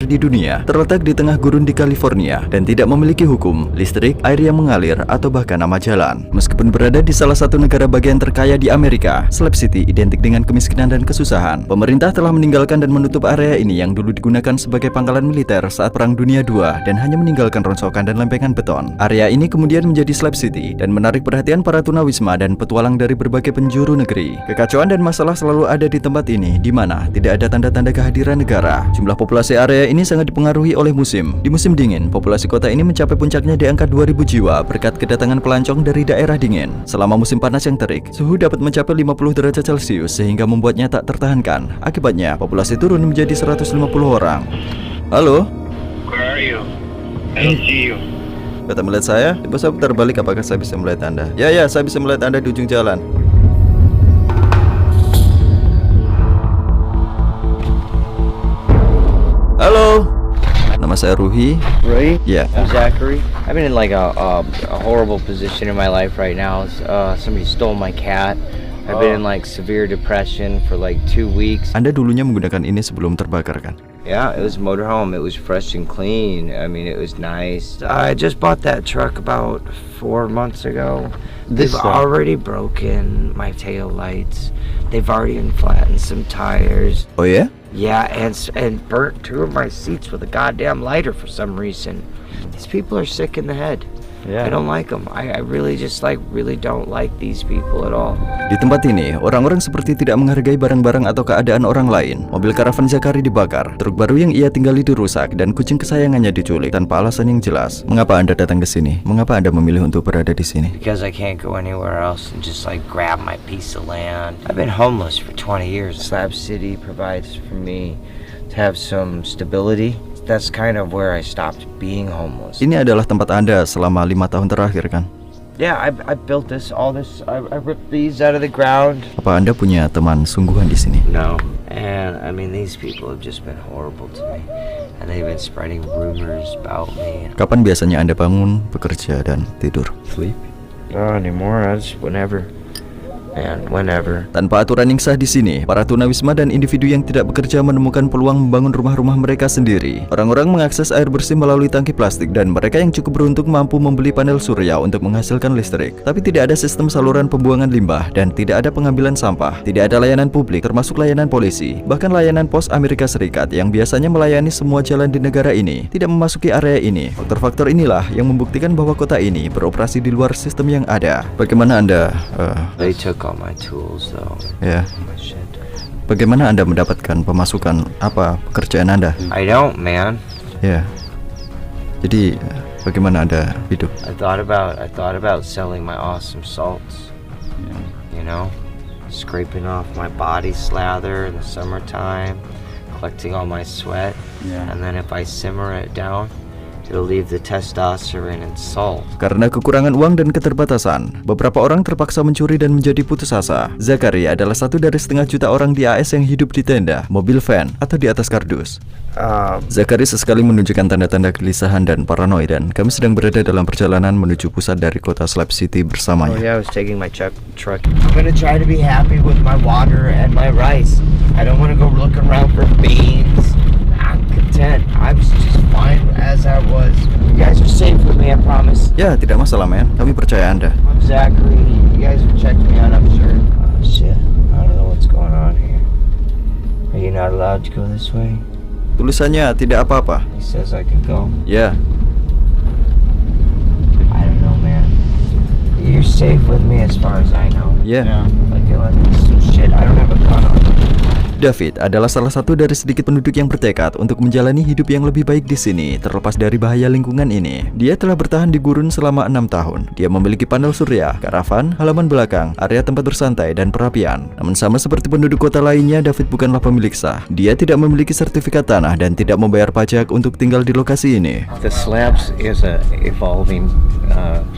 terbesar di dunia, terletak di tengah gurun di California dan tidak memiliki hukum, listrik, air yang mengalir, atau bahkan nama jalan. Meskipun berada di salah satu negara bagian terkaya di Amerika, Slab City identik dengan kemiskinan dan kesusahan. Pemerintah telah meninggalkan dan menutup area ini yang dulu digunakan sebagai pangkalan militer saat Perang Dunia II dan hanya meninggalkan rongsokan dan lempengan beton. Area ini kemudian menjadi Slab City dan menarik perhatian para tunawisma dan petualang dari berbagai penjuru negeri. Kekacauan dan masalah selalu ada di tempat ini, di mana tidak ada tanda-tanda kehadiran negara. Jumlah populasi area ini sangat dipengaruhi oleh musim. Di musim dingin, populasi kota ini mencapai puncaknya di angka 2.000 jiwa berkat kedatangan pelancong dari daerah dingin. Selama musim panas yang terik, suhu dapat mencapai 50 derajat Celcius sehingga membuatnya tak tertahankan. Akibatnya, populasi turun menjadi 150 orang. Halo? Where are you? I don't see you. Kata melihat saya, coba saya putar balik, apakah saya bisa melihat Anda? Ya, saya bisa melihat Anda di ujung jalan. Halo, nama saya Ruhi. Ruhi? Yeah. I'm Zachary. I've been in like a horrible position in my life right now. Somebody stole my cat. I've been in like severe depression for like 2 weeks. Anda dulunya menggunakan ini sebelum terbakar kan? Yeah, it was a motorhome. It was fresh and clean. I mean, it was nice. I just bought that truck about 4 months ago. They've already broken my tail lights. They've already flattened some tires. Oh ya? Yeah, and burnt 2 of my seats with a goddamn lighter for some reason. These people are sick in the head. Yeah. I don't like them. I really just really don't like these people at all. Di tempat ini, orang-orang seperti tidak menghargai barang-barang atau keadaan orang lain. Mobil karavan Zachary dibakar, truk baru yang ia tinggali dirusak, dan kucing kesayangannya diculik tanpa alasan yang jelas. Mengapa Anda datang ke sini? Mengapa Anda memilih untuk berada di sini? Because I can't go anywhere else and just grab my piece of land. I've been homeless for 20 years. Slab City provides for me to have some stability. That's kind of where I stopped being homeless. Ini adalah tempat Anda selama 5 tahun terakhir kan? Yeah, I built all this. I ripped these out of the ground. Apa Anda punya teman sungguhan di sini? No, and I mean these people have just been horrible to me, and they've been spreading rumors about me. Kapan biasanya Anda bangun, bekerja, dan tidur? Sleep? Not anymore. I just whenever. And whenever. Tanpa aturan yang sah di sini, para tunawisma dan individu yang tidak bekerja menemukan peluang membangun rumah-rumah mereka sendiri. Orang-orang mengakses air bersih melalui tangki plastik dan mereka yang cukup beruntung mampu membeli panel surya untuk menghasilkan listrik. Tapi tidak ada sistem saluran pembuangan limbah dan tidak ada pengambilan sampah. Tidak ada layanan publik termasuk layanan polisi. Bahkan layanan pos Amerika Serikat yang biasanya melayani semua jalan di negara ini tidak memasuki area ini. Faktor-faktor inilah yang membuktikan bahwa kota ini beroperasi di luar sistem yang ada. Bagaimana Anda They took all my tools though. Ya. My shit. Bagaimana Anda mendapatkan pemasukan pekerjaan Anda? I don't, man. Ya. Jadi bagaimana Anda hidup? I thought about selling my awesome salts. You know, scraping off my body slather in the summertime, collecting all my sweat, and then if I simmer it down, it'll leave the testosterone and salt. Karena kekurangan uang dan keterbatasan, beberapa orang terpaksa mencuri dan menjadi putus asa. Zachary adalah satu dari 500 juta orang di AS yang hidup di tenda, mobil van, atau di atas kardus. Zachary sesekali menunjukkan tanda-tanda kegelisahan dan paranoid, dan kami sedang berada dalam perjalanan menuju pusat dari kota Slab City bersamanya. Oh yeah, I was taking my truck. I'm gonna try to be happy with my water and my rice. I don't want to go looking around for beans. I'm content. I'm just fine as I was. You guys are safe with me, I promise. Ya, tidak masalah, man. Kami percaya Anda. I'm Zachary. You guys will check me out, I'm sure. Oh shit, I don't know what's going on here. Are you not allowed to go this way? Tulisannya tidak apa-apa. He says I can go. Ya. I don't know, man. You're safe with me as far as I know. Ya. Like some shit. I don't have a gun on me. David adalah salah satu dari sedikit penduduk yang bertekad untuk menjalani hidup yang lebih baik di sini, terlepas dari bahaya lingkungan ini. Dia telah bertahan di gurun selama 6 tahun. Dia memiliki panel surya, karavan, halaman belakang, area tempat bersantai, dan perapian. Namun sama seperti penduduk kota lainnya, David bukanlah pemilik sah. Dia tidak memiliki sertifikat tanah dan tidak membayar pajak untuk tinggal di lokasi ini. The Slabs is a evolving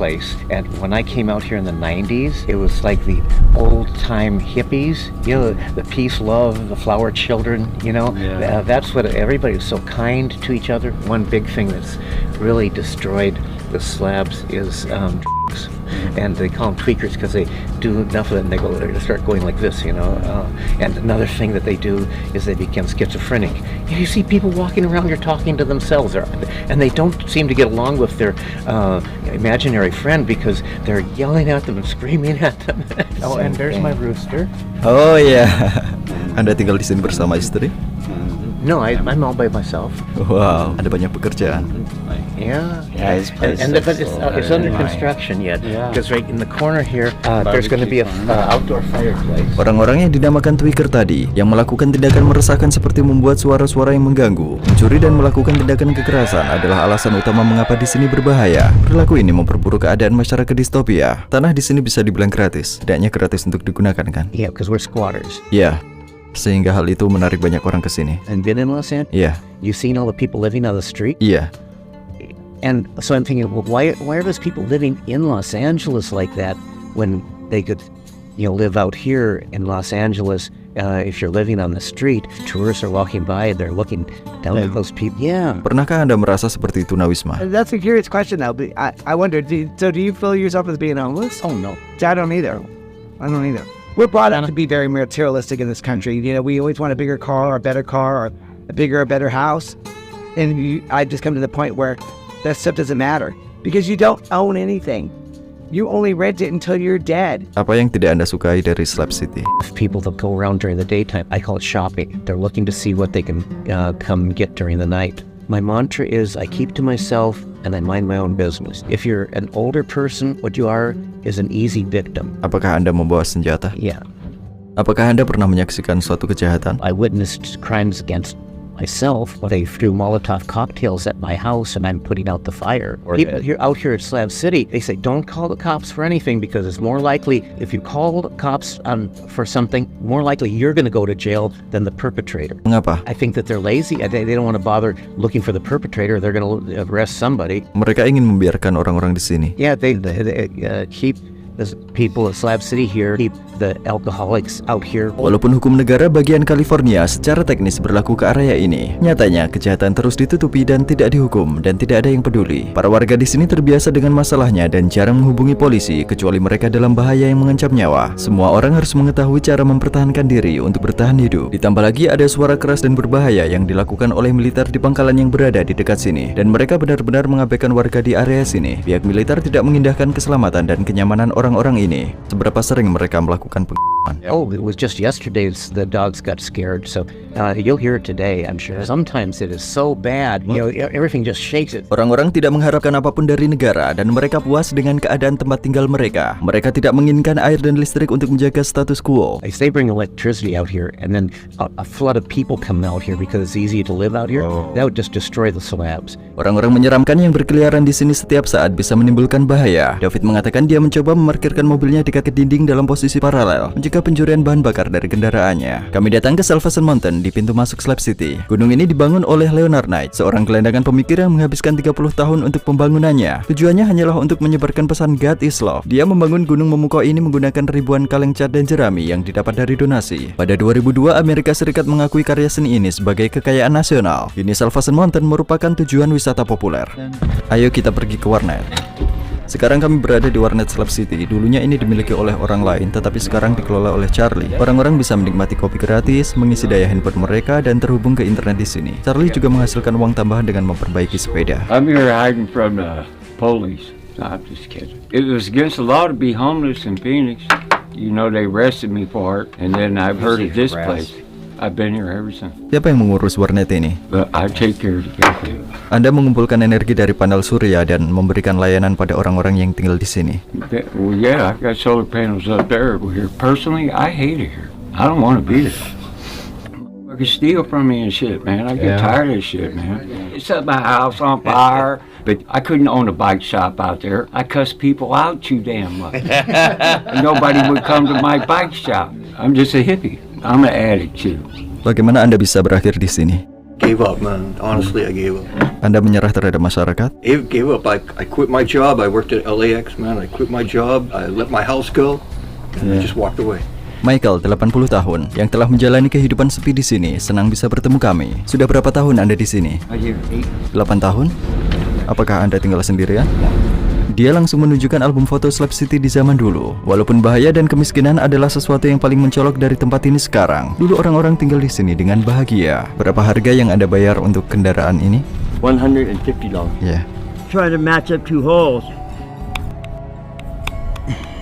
place, and when I came out here in the 90s, it was like the old-time hippies, you know, the peace, love, the flower children, you know. That's what everybody was so kind to each other. One big thing that's really destroyed the Slabs is and they call them tweakers because they do enough of it and they start going like this, you know. And another thing that they do is they become schizophrenic. You see people walking around here talking to themselves, and they don't seem to get along with their imaginary friend because they're yelling at them and screaming at them. Oh, and there's my rooster. Oh ya, Anda tinggal di sini bersama istri? No, I'm all by myself. Wow, ada banyak pekerjaan. Yeah, his place but is it's under construction yet. Because right in the corner here, there's going to be a outdoor fireplace. Orang-orang yang dinamakan tweaker tadi, yang melakukan tindakan meresahkan seperti membuat suara-suara yang mengganggu, mencuri dan melakukan tindakan kekerasan adalah alasan utama mengapa di sini berbahaya. Perilaku ini memperburuk keadaan masyarakat distopia. Tanah di sini bisa dibilang gratis, tidaknya gratis untuk digunakan kan? Yeah, because we're squatters. Ya, sehingga hal itu menarik banyak orang ke sini. And been in Los Angeles? Iya, You've seen all the people living on the street? iya. And so I'm thinking, well, why are those people living in Los Angeles like that when they could, live out here in Los Angeles? If you're living on the street, tourists are walking by and they're looking down at those people. Yeah. Pernahkah Anda merasa seperti itu, Nawisma? That's a curious question now. But I wonder, do you feel yourself as being homeless? Oh no. I don't either. We're brought up to be very materialistic in this country. We always want a bigger car or a better car or a bigger or better house. And I just come to the point where that stuff doesn't matter because you don't own anything. You only rent it until you're dead. Apa yang tidak Anda sukai dari Slab City? People that go around during the daytime, I call it shopping. They're looking to see what they can come get during the night. My mantra is I keep to myself and I mind my own business. If you're an older person, what you are is an easy victim. Apakah Anda membawa senjata? Yeah. Apakah Anda pernah menyaksikan suatu kejahatan? I witnessed crimes against myself when they threw Molotov cocktails at my house and I'm putting out the fire. People out here at Slab City, they say don't call the cops for anything because it's more likely if you call the cops for something, more likely you're going to go to jail than the perpetrator. Mengapa? I think that they're lazy. They don't want to bother looking for the perpetrator. They're going to arrest somebody. Mereka ingin membiarkan orang-orang di sini. Yeah, they keep the people at Slab City here, keep the alcoholics out here. Walaupun hukum negara bagian California secara teknis berlaku ke area ini, nyatanya kejahatan terus ditutupi dan tidak dihukum dan tidak ada yang peduli. Para warga di sini terbiasa dengan masalahnya dan jarang menghubungi polisi kecuali mereka dalam bahaya yang mengancam nyawa. Semua orang harus mengetahui cara mempertahankan diri untuk bertahan hidup. Ditambah lagi ada suara keras dan berbahaya yang dilakukan oleh militer di pangkalan yang berada di dekat sini dan mereka benar-benar mengabaikan warga di area sini. Pihak militer tidak mengindahkan keselamatan dan kenyamanan orang-orang ini. Seberapa sering mereka melakukan penggabungan? Oh, it was just yesterday the dogs got scared, so you'll hear it today, I'm sure. Sometimes it is so bad, everything just shakes it. Orang-orang tidak mengharapkan apapun dari negara dan mereka puas dengan keadaan tempat tinggal mereka. Mereka tidak menginginkan air dan listrik untuk menjaga status quo. They bring electricity out here and then a flood of people come out here because it's easy to live out here. That would just destroy the slabs. Orang-orang menyeramkan yang berkeliaran di sini setiap saat bisa menimbulkan bahaya. David mengatakan dia mencoba memarkirkan mobilnya dekat ke dinding dalam posisi paralel, mencegah pencurian bahan bakar dari kendaraannya. Kami datang ke Salvation Mountain di pintu masuk Slab City. Gunung ini dibangun oleh Leonard Knight, seorang gelandangan pemikir yang menghabiskan 30 tahun untuk pembangunannya. Tujuannya hanyalah untuk menyebarkan pesan God is Love. Dia membangun gunung memukau ini menggunakan ribuan kaleng cat dan jerami yang didapat dari donasi. Pada 2002, Amerika Serikat mengakui karya seni ini sebagai kekayaan nasional. Kini Salvation Mountain merupakan tujuan wisata populer. Ayo kita pergi ke warnet. Sekarang kami berada di warnet Slab City. Dulunya ini dimiliki oleh orang lain, tetapi sekarang dikelola oleh Charlie. Orang-orang bisa menikmati kopi gratis, mengisi daya handphone mereka, dan terhubung ke internet di sini. Charlie juga menghasilkan uang tambahan dengan memperbaiki sepeda. I'm here hiding from the police. No, I'm just kidding. It was against the law to be homeless in Phoenix. You know, they arrested me for it, and then I've heard of this place. I've been here ever since. Siapa yang mengurus warnet ini? But I take care of the people. Anda mengumpulkan energi dari panel surya dan memberikan layanan pada orang-orang yang tinggal di sini. Well, yeah, I've got solar panels up there. Here, personally, I hate it here. I don't want to be there. I can steal from me and shit, man. I get tired of this shit, man. It set my house on fire, but I couldn't own a bike shop out there. I cuss people out too damn much. And nobody would come to my bike shop. I'm just a hippie. I'm an addict too. Bagaimana Anda bisa berakhir di sini? Gave up, man. Honestly, I gave up. Anda menyerah terhadap masyarakat? Gave up. I quit my job. I worked at LAX, man. I quit my job. I let my house go, and I just walked away. Michael, 80 tahun, yang telah menjalani kehidupan sepi di sini, senang bisa bertemu kami. Sudah berapa tahun Anda di sini? 8 tahun? Apakah Anda tinggal sendirian? Dia langsung menunjukkan album foto Slab City di zaman dulu. Walaupun bahaya dan kemiskinan adalah sesuatu yang paling mencolok dari tempat ini sekarang, dulu orang-orang tinggal di sini dengan bahagia. Berapa harga yang Anda bayar untuk kendaraan ini? $150. Ya. Try to match up 2 holes.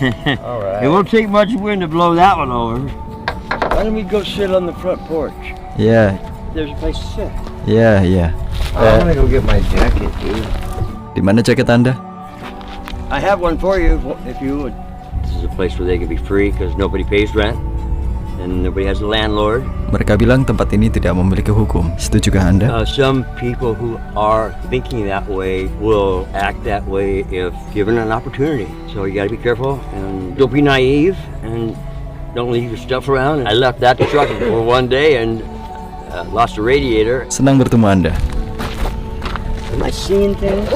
It won't take much wind to blow that one over. Why don't we go sit on the front porch? Ya, There's a place to sit. ya, ya. I'm gonna go get my jacket, dude. Di mana jaket Anda? I have one for you if you would. This is a place where they can be free because nobody pays rent and nobody has a landlord. Mereka bilang tempat ini tidak memiliki hukum. Setujukah Anda? Some people who are thinking that way will act that way if given an opportunity. So you gotta be careful and don't be naive and don't leave your stuff around. I left that truck for one day and lost a radiator. Senang bertemu Anda. Am I seeing things?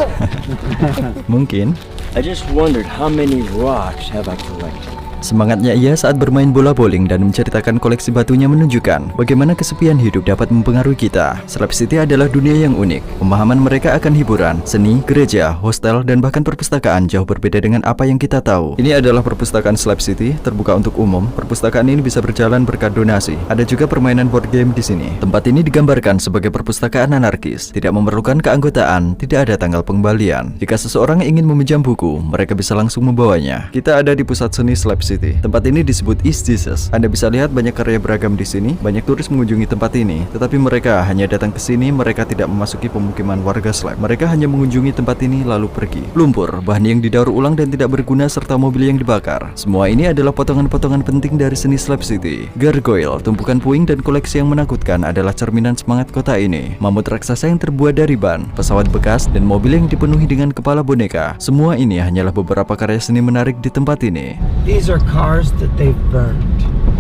Mungkin. I just wondered how many rocks have I collected. Semangatnya ia saat bermain bola bowling dan menceritakan koleksi batunya menunjukkan bagaimana kesepian hidup dapat mempengaruhi kita. Slab City adalah dunia yang unik. Pemahaman mereka akan hiburan, seni, gereja, hostel, dan bahkan perpustakaan jauh berbeda dengan apa yang kita tahu. Ini adalah perpustakaan Slab City, terbuka untuk umum. Perpustakaan ini bisa berjalan berkat donasi. Ada juga permainan board game di sini. Tempat ini digambarkan sebagai perpustakaan anarkis, tidak memerlukan keanggotaan, tidak ada tanggal pengembalian. Jika seseorang ingin meminjam buku, mereka bisa langsung membawanya. Kita ada di pusat seni Slab City. Tempat ini disebut East Jesus. Anda bisa lihat banyak karya beragam di sini. Banyak turis mengunjungi tempat ini, tetapi mereka hanya datang ke sini. Mereka tidak memasuki pemukiman warga Slab. Mereka hanya mengunjungi tempat ini lalu pergi. Lumpur, bahan yang didaur ulang dan tidak berguna, serta mobil yang dibakar. Semua ini adalah potongan-potongan penting dari seni Slab City. Gargoyle, tumpukan puing dan koleksi yang menakutkan adalah cerminan semangat kota ini. Mamut raksasa yang terbuat dari ban, pesawat bekas, dan mobil yang dipenuhi dengan kepala boneka. Semua ini hanyalah beberapa karya seni menarik di tempat ini. These are cars that they've burned.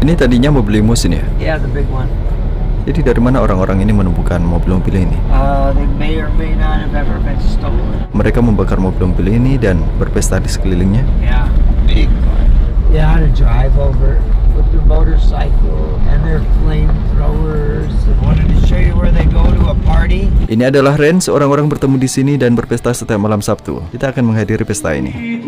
Ini tadinya mobil limusin ya? Yeah, the big one. Jadi dari mana orang-orang ini menumbuhkan mobil-mobil ini? They may or may not have ever been stolen. Mereka membakar mobil-mobil ini dan berpesta di sekelilingnya. Yeah, big one. Yeah, to drive over with their motorcycle and their flamethrowers. Wanted to show you where they go to a party. Ini adalah range, orang-orang bertemu di sini dan berpesta setiap malam Sabtu. Kita akan menghadiri pesta ini.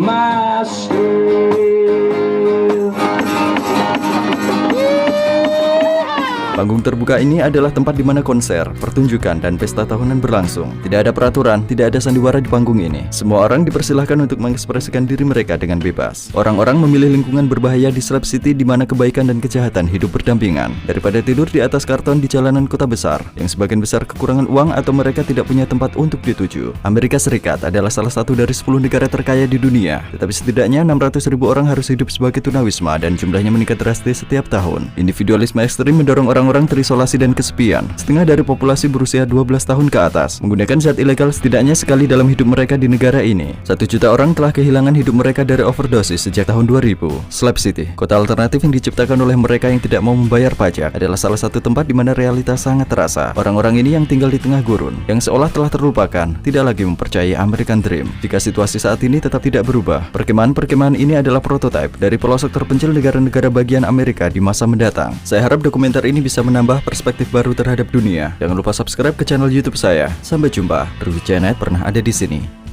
Panggung terbuka ini adalah tempat di mana konser, pertunjukan, dan pesta tahunan berlangsung. Tidak ada peraturan, tidak ada sandiwara di panggung ini. Semua orang dipersilahkan untuk mengekspresikan diri mereka dengan bebas. Orang-orang memilih lingkungan berbahaya di Slab City di mana kebaikan dan kejahatan hidup berdampingan. Daripada tidur di atas karton di jalanan kota besar, yang sebagian besar kekurangan uang atau mereka tidak punya tempat untuk dituju. Amerika Serikat adalah salah satu dari 10 negara terkaya di dunia. Tetapi setidaknya 600.000 orang harus hidup sebagai tunawisma dan jumlahnya meningkat drastis setiap tahun. Individualisme ekstrim mendorong orang terisolasi dan kesepian. Setengah dari populasi berusia 12 tahun ke atas menggunakan zat ilegal setidaknya sekali dalam hidup mereka di negara ini. 1 juta orang telah kehilangan hidup mereka dari overdosis sejak tahun 2000. Slab City, kota alternatif yang diciptakan oleh mereka yang tidak mau membayar pajak, adalah salah satu tempat di mana realitas sangat terasa. Orang-orang ini yang tinggal di tengah gurun, yang seolah telah terlupakan, tidak lagi mempercayai American Dream. Jika situasi saat ini tetap tidak berubah, perkemahan-perkemahan ini adalah prototipe dari pelosok terpencil negara-negara bagian Amerika di masa mendatang. Saya harap dokumenter ini bisa menambah perspektif baru terhadap dunia. Jangan lupa subscribe ke channel YouTube saya. Sampai jumpa. Rudy Janet pernah ada di sini.